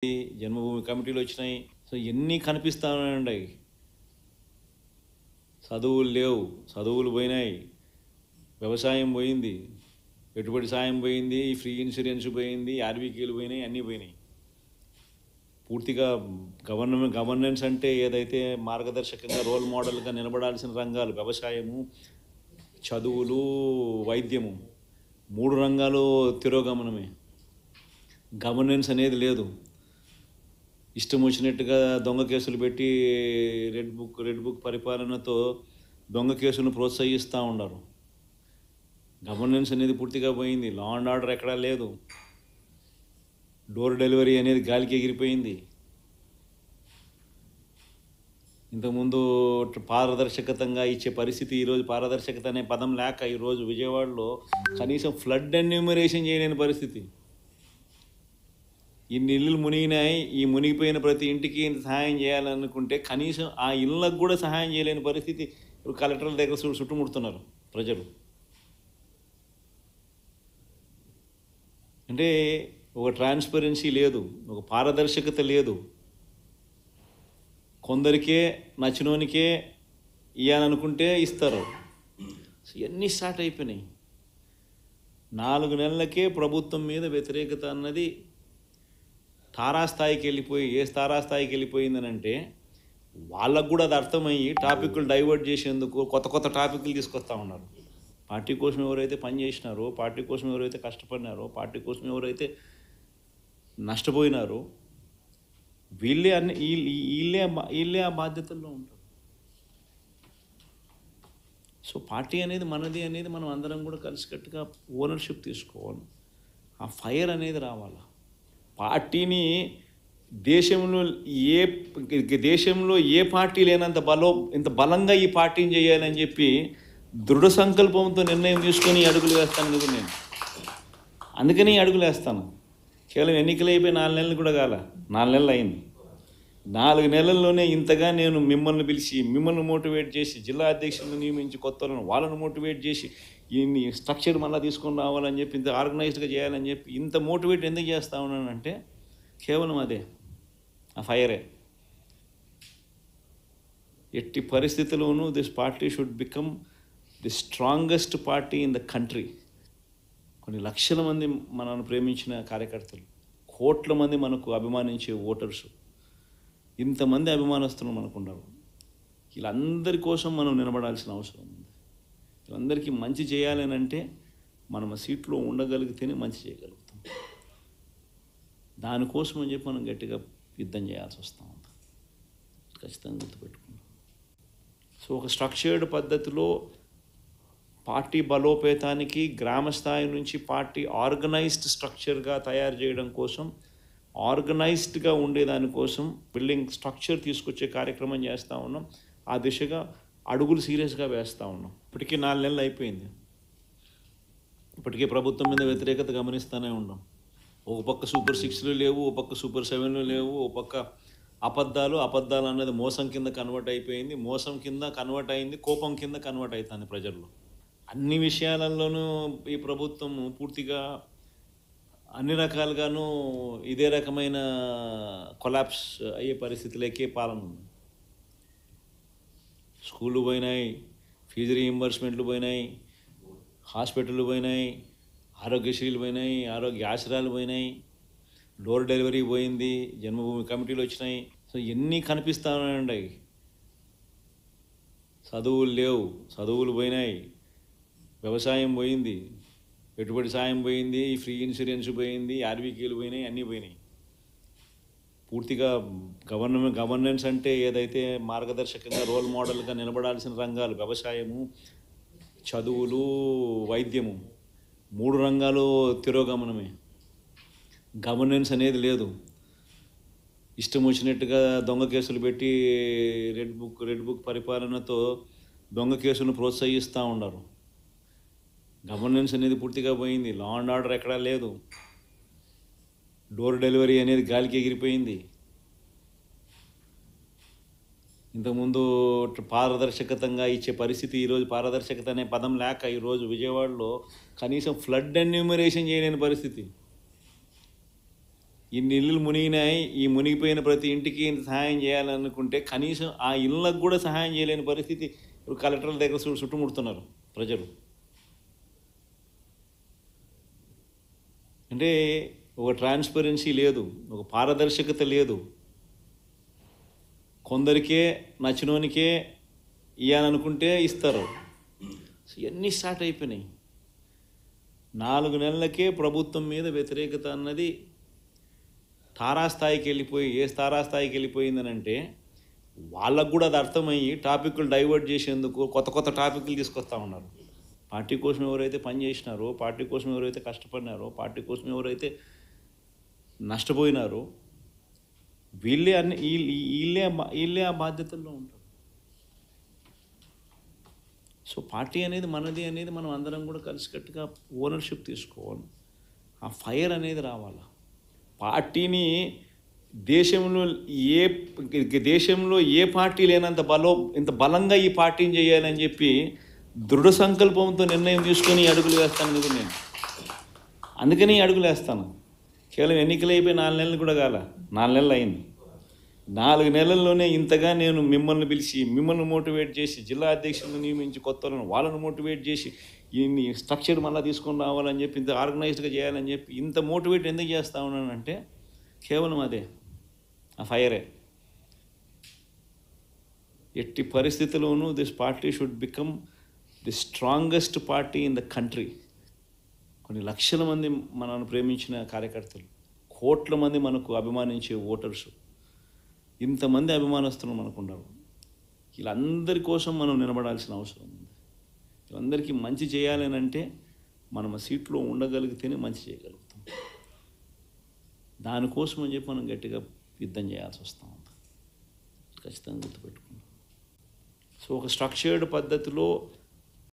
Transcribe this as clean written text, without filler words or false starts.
జన్మభూమి కమిటీలు వచ్చినాయి. సో ఎన్ని కనిపిస్తా ఉన్నాయండి. చదువులు లేవు, చదువులు పోయినాయి, వ్యవసాయం పోయింది, పెట్టుబడి సాయం పోయింది, ఫ్రీ ఇన్సూరెన్స్ పోయింది, ఆర్బీకేలు పోయినాయి, అన్నీ పోయినాయి. పూర్తిగా గవర్నెన్స్ అంటే ఏదైతే మార్గదర్శకంగా రోల్ మోడల్గా నిలబడాల్సిన రంగాలు వ్యవసాయము, చదువులు, వైద్యము, 3 రంగాలు తిరోగమనమే. గవర్నెన్స్ అనేది లేదు. ఇష్టం వచ్చినట్టుగా దొంగ కేసులు పెట్టి రెడ్ బుక్ పరిపాలనతో దొంగ కేసులను ప్రోత్సహిస్తూ ఉన్నారు. గవర్నెన్స్ అనేది పూర్తిగా పోయింది. లా అండ్ ఆర్డర్ ఎక్కడా లేదు. డోర్ డెలివరీ అనేది గాలికి ఎగిరిపోయింది. ఇంతకుముందు పారదర్శకతంగా ఇచ్చే పరిస్థితి ఈరోజు పారదర్శకత అనే పదం లేక ఈరోజు విజయవాడలో కనీసం ఫ్లడ్ ఎన్యూమరేషన్ చేయలేని పరిస్థితి. ఇన్ని ఇళ్ళు మునిగినాయి, ఈ మునిగిపోయిన ప్రతి ఇంటికి సహాయం చేయాలనుకుంటే కనీసం ఆ ఇళ్ళకు కూడా సహాయం చేయలేని పరిస్థితి. ఇప్పుడు కలెక్టర్ల దగ్గర చుట్టుముడుతున్నారు ప్రజలు. అంటే ఒక ట్రాన్స్పరెన్సీ లేదు, ఒక పారదర్శకత లేదు. కొందరికే నచ్చినోనికే ఇవ్వాలనుకుంటే ఇస్తారు. ఇవన్నీ స్టార్ట్ అయిపోయినాయి. 4 నెలలకే ప్రభుత్వం మీద వ్యతిరేకత అన్నది తారాస్థాయికి వెళ్ళిపోయి, ఏ తారాస్థాయికి వెళ్ళిపోయిందని అంటే వాళ్ళకు కూడా అది అర్థమయ్యి టాపిక్లు డైవర్ట్ చేసేందుకు కొత్త టాపిక్లు తీసుకొస్తూ ఉన్నారు. పార్టీ కోసం ఎవరైతే పనిచేసినారో, పార్టీ కోసం ఎవరైతే కష్టపడినారో, పార్టీ కోసం ఎవరైతే నష్టపోయినారో వీళ్ళే ఆ బాధ్యతల్లో ఉంటారు. సో పార్టీ అనేది మనది అనేది మనం అందరం కూడా కలిసికట్టుగా ఓనర్షిప్ తీసుకోవాలి. ఆ ఫైర్ అనేది రావాలి. పార్టీని దేశంలో ఏ పార్టీ లేనంత ఇంత బలంగా ఈ పార్టీని చేయాలని చెప్పి దృఢ సంకల్పంతో నిర్ణయం తీసుకొని అడుగులు వేస్తాను కదా నేను. అందుకని అడుగులు వేస్తాను. కేవలం ఎన్నికలు అయిపోయి 4 నెలలు కూడా కాల, 4 నెలలు అయింది. 4 నెలల్లోనే ఇంతగా నేను మిమ్మల్ని పిలిచి, మిమ్మల్ని మోటివేట్ చేసి, జిల్లా అధ్యక్షులను నియమించి, కొత్త వాళ్ళను మోటివేట్ చేసి, ఈ స్ట్రక్చర్ మళ్ళీ తీసుకొని రావాలని చెప్పి, ఇంత ఆర్గనైజ్డ్గా చేయాలని చెప్పి ఇంత మోటివేట్ ఎందుకు చేస్తూ ఉన్నానంటే కేవలం అదే, ఆ ఫైరే. ఎట్టి పరిస్థితుల్లోనూ this party should become the strongest party in the country. కొన్ని లక్షల మంది మనల్ని ప్రేమించిన కార్యకర్తలు, కోట్ల మంది మనకు అభిమానించే ఓటర్సు, ఇంతమంది అభిమానస్తులు మనకున్నారు. వీళ్ళందరి కోసం మనం నిలబడాల్సిన అవసరం ఉంది. వీళ్ళందరికీ మంచి చేయాలని అంటే మనం సీట్లో ఉండగలిగితేనే మంచి చేయగలుగుతాం. దానికోసం అని చెప్పి మనం గట్టిగా యుద్ధం చేయాల్సి వస్తూ ఉంది. ఖచ్చితంగా గుర్తుపెట్టుకున్నాం. సో ఒక స్ట్రక్చర్డ్ పద్ధతిలో పార్టీ బలోపేతానికి గ్రామ స్థాయి నుంచి పార్టీ ఆర్గనైజ్డ్ స్ట్రక్చర్గా తయారు చేయడం కోసం, ఆర్గనైజ్డ్గా ఉండేదానికోసం బిల్డింగ్ స్ట్రక్చర్ తీసుకొచ్చే కార్యక్రమం చేస్తూ ఉన్నాం. ఆ దిశగా అడుగులు సీరియస్గా వేస్తూ ఉన్నాం. ఇప్పటికీ 4 నెలలు అయిపోయింది. ఇప్పటికే ప్రభుత్వం మీద వ్యతిరేకత గమనిస్తూనే ఉన్నాం. ఒక పక్క సూపర్ 6లు లేవు, ఒక పక్క సూపర్ 7లు లేవు, ఒక పక్క అబద్ధాలు అన్నది మోసం కింద కన్వర్ట్ అయిపోయింది, మోసం కింద కన్వర్ట్ అయింది, కోపం కింద కన్వర్ట్ అవుతుంది ప్రజల్లో. అన్ని విషయాలలోనూ ఈ ప్రభుత్వం పూర్తిగా అన్ని రకాలుగాను ఇదే రకమైన కొలాప్స్ అయ్యే పరిస్థితులకే పాలన ఉంది. స్కూళ్ళు పోయినాయి, ఫీజు రీయింబర్స్మెంట్లు పోయినాయి, హాస్పిటళ్ళు పోయినాయి, ఆరోగ్యశ్రీలు పోయినాయి, ఆరోగ్య ఆశ్రయాలు పోయినాయి, డోర్ డెలివరీ పోయింది, జన్మభూమి కమిటీలు వచ్చినాయి. సో ఎన్ని కనిపిస్తూ ఉన్నాయండి. చదువులు లేవు, చదువులు పోయినాయి, వ్యవసాయం పోయింది, పెట్టుబడి సాయం పోయింది, ఫ్రీ ఇన్సూరెన్స్ పోయింది, ఆర్బీకేలు పోయినాయి, అన్నీ పోయినాయి. పూర్తిగా గవర్నెన్స్ అంటే ఏదైతే మార్గదర్శకంగా రోల్ మోడల్గా నిలబడాల్సిన రంగాలు వ్యవసాయము, చదువులు, వైద్యము, 3 రంగాలు తిరోగమనమే. గవర్నెన్స్ అనేది లేదు. ఇష్టం వచ్చినట్టుగా దొంగ కేసులు పెట్టి రెడ్ బుక్ పరిపాలనతో దొంగ కేసులను ప్రోత్సహిస్తూ ఉన్నారు. గవర్నెన్స్ అనేది పూర్తిగా పోయింది. లా అండ్ ఆర్డర్ ఎక్కడా లేదు. డోర్ డెలివరీ అనేది గాలికి ఎగిరిపోయింది. ఇంతకుముందు పారదర్శకతంగా ఇచ్చే పరిస్థితి ఈరోజు పారదర్శకత అనే పదం లేక ఈరోజు విజయవాడలో కనీసం ఫ్లడ్ ఎన్యూమరేషన్ చేయలేని పరిస్థితి. ఇన్ని ఇళ్ళు మునిగినాయి, ఈ మునిగిపోయిన ప్రతి ఇంటికి ఇంత సహాయం చేయాలనుకుంటే కనీసం ఆ ఇళ్ళకు కూడా సహాయం చేయలేని పరిస్థితి ఇప్పుడు కలెక్టర్ల దగ్గర చుట్టుముడుతున్నారు ప్రజలు. అంటే ఒక ట్రాన్స్పరెన్సీ లేదు, ఒక పారదర్శకత లేదు. కొందరికే నచ్చినోనికే ఇవ్వాలనుకుంటే ఇస్తారు. ఇవన్నీ స్టార్ట్ అయిపోయినాయి. 4 నెలలకే ప్రభుత్వం మీద వ్యతిరేకత అన్నది తారాస్థాయికి వెళ్ళిపోయి, ఏ తారాస్థాయికి వెళ్ళిపోయిందని అంటే వాళ్ళకు కూడా అది అర్థమయ్యి టాపిక్లు డైవర్ట్ చేసేందుకు కొత్త కొత్త టాపిక్లు తీసుకొస్తూ ఉన్నారు. పార్టీ కోసం ఎవరైతే పనిచేసినారో, పార్టీ కోసం ఎవరైతే కష్టపడినారో, పార్టీ కోసం ఎవరైతే నష్టపోయినారో వీళ్ళే వీళ్ళే ఆ బాధ్యతల్లో ఉంటారు. సో పార్టీ అనేది మనది అనేది మనం అందరం కూడా కలిసికట్టుగా ఓనర్షిప్ తీసుకోవాలి. ఆ ఫైర్ అనేది రావాలి. పార్టీని దేశంలో ఏ పార్టీ లేనంత ఇంత బలంగా ఈ పార్టీని చేయాలని చెప్పి దృఢ సంకల్పంతో నిర్ణయం తీసుకొని అడుగులు వేస్తాను నేను. అందుకని అడుగులు వేస్తాను. కేవలం ఎన్నికలు అయిపోయి 4 నెలలు కూడా కాల, 4 నెలలు అయింది. 4 నెలల్లోనే ఇంతగా నేను మిమ్మల్ని పిలిచి, మిమ్మల్ని మోటివేట్ చేసి, జిల్లా అధ్యక్షులను నియమించి, కొత్త వాళ్ళను మోటివేట్ చేసి, ఈ స్ట్రక్చర్ మళ్ళీ తీసుకొని రావాలని చెప్పి, ఇంత ఆర్గనైజ్డ్గా చేయాలని చెప్పి ఇంత మోటివేట్ ఎందుకు చేస్తూ ఉన్నానంటే కేవలం అదే, ఆ ఫైరే. ఎట్టి పరిస్థితుల్లోనూ this party should become the strongest party in the country. కొన్ని లక్షల మంది మనల్ని ప్రేమించిన కార్యకర్తలు, కోట్ల మంది మనకు అభిమానించే ఓటర్స్, ఇంతమంది అభిమానస్తులు మనకు ఉన్నారు. వీళ్ళందరి కోసం మనం నిలబడాల్సిన అవసరం ఉంది. వీళ్ళందరికీ మంచి చేయాలని అంటే మనం ఆ సీట్లో ఉండగలిగితేనే మంచి చేయగలుగుతాం. దానికోసం అని చెప్పి మనం గట్టిగా యుద్ధం చేయాల్సి వస్తూ ఉంది. ఖచ్చితంగా గుర్తుపెట్టుకున్నాం. సో ఒక స్ట్రక్చర్డ్ పద్ధతిలో